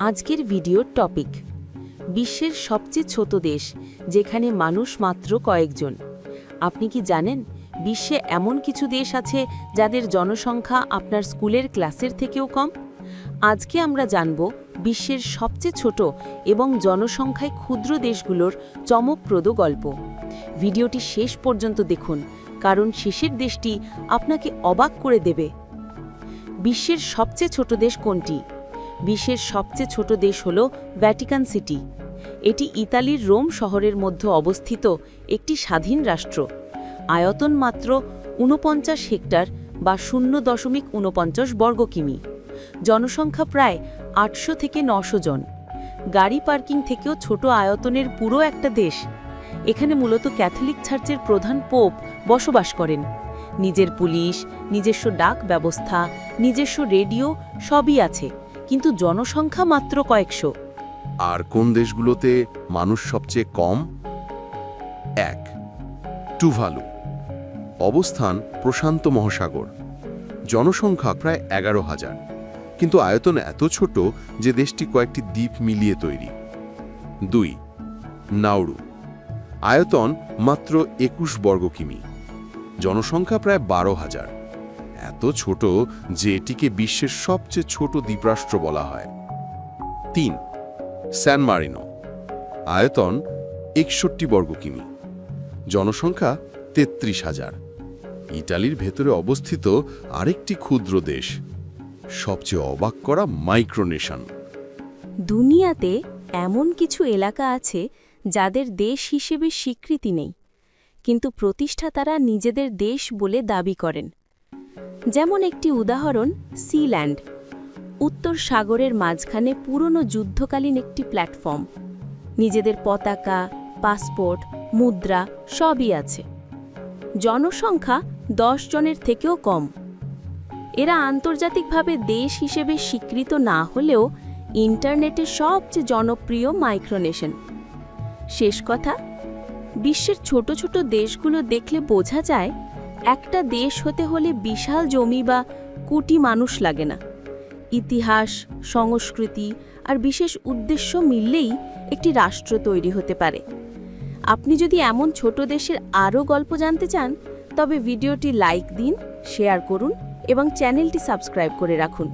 আজকের ভিডিওর টপিক বিশ্বের সবচেয়ে ছোট দেশ যেখানে মানুষ মাত্র কয়েকজন। আপনি কি জানেন বিশ্বে এমন কিছু দেশ আছে যাদের জনসংখ্যা আপনার স্কুলের ক্লাসের থেকেও কম? আজকে আমরা জানব বিশ্বের সবচেয়ে ছোট এবং জনসংখ্যায় ক্ষুদ্র দেশগুলোর চমকপ্রদ গল্প। ভিডিওটি শেষ পর্যন্ত দেখুন, কারণ শেষের দেশটি আপনাকে অবাক করে দেবে। বিশ্বের সবচেয়ে ছোট দেশ কোনটি? বিশ্বের সবচেয়ে ছোট দেশ হল ভ্যাটিকান সিটি। এটি ইতালির রোম শহরের মধ্যে অবস্থিত একটি স্বাধীন রাষ্ট্র। আয়তন মাত্র ৪৯ হেক্টর বা ০.৪৯ বর্গ কিমি। জনসংখ্যা প্রায় ৮০০ থেকে ৯০০ জন। গাড়ি পার্কিং থেকেও ছোট আয়তনের পুরো একটা দেশ। এখানে মূলত ক্যাথলিক চার্চের প্রধান পোপ বসবাস করেন। নিজের পুলিশ, নিজস্ব ডাক ব্যবস্থা, নিজস্ব রেডিও সবই আছে, কিন্তু জনসংখ্যা মাত্র কয়েকশো। আর কোন দেশগুলোতে মানুষ সবচেয়ে কম? ১. টুভালু। অবস্থান প্রশান্ত মহাসাগর। জনসংখ্যা প্রায় ১১,০০০, কিন্তু আয়তন এত ছোট যে দেশটি কয়েকটি দ্বীপ মিলিয়ে তৈরি। ২. নাউরু। আয়তন মাত্র ২১ বর্গ কিমি। জনসংখ্যা প্রায় ১২,০০০। এত ছোট যে এটিকে বিশ্বের সবচেয়ে ছোট দ্বীপরাষ্ট্র বলা হয়। ৩. স্যান মারিনো। আয়তন ৬১ বর্গ কিমি। জনসংখ্যা ৩৩,০০০। ইটালির ভেতরে অবস্থিত আরেকটি ক্ষুদ্র দেশ, সবচেয়ে অবাক করা মাইক্রোনেশন। দুনিয়াতে এমন কিছু এলাকা আছে যাদের দেশ হিসেবে স্বীকৃতি নেই, কিন্তু প্রতিষ্ঠাতারা নিজেদের দেশ বলে দাবি করেন। যেমন একটি উদাহরণ সিল্যান্ড, উত্তর সাগরের মাঝখানে পুরনো যুদ্ধকালীন একটি প্ল্যাটফর্ম। নিজেদের পতাকা, পাসপোর্ট, মুদ্রা সবই আছে। জনসংখ্যা ১০ জনের থেকেও কম। এরা আন্তর্জাতিকভাবে দেশ হিসেবে স্বীকৃত না হলেও ইন্টারনেটে সবচেয়ে জনপ্রিয় মাইক্রোনেশন। শেষ কথা, বিশ্বের ছোট ছোট দেশগুলো দেখলে বোঝা যায় একটা দেশ হতে হলে বিশাল জমি বা কোটি মানুষ লাগে না। ইতিহাস, সংস্কৃতি আর বিশেষ উদ্দেশ্য মিললেই একটি রাষ্ট্র তৈরি হতে পারে। আপনি যদি এমন ছোট দেশের আরও গল্প জানতে চান, তবে ভিডিওটি লাইক দিন, শেয়ার করুন এবং চ্যানেলটি সাবস্ক্রাইব করে রাখুন।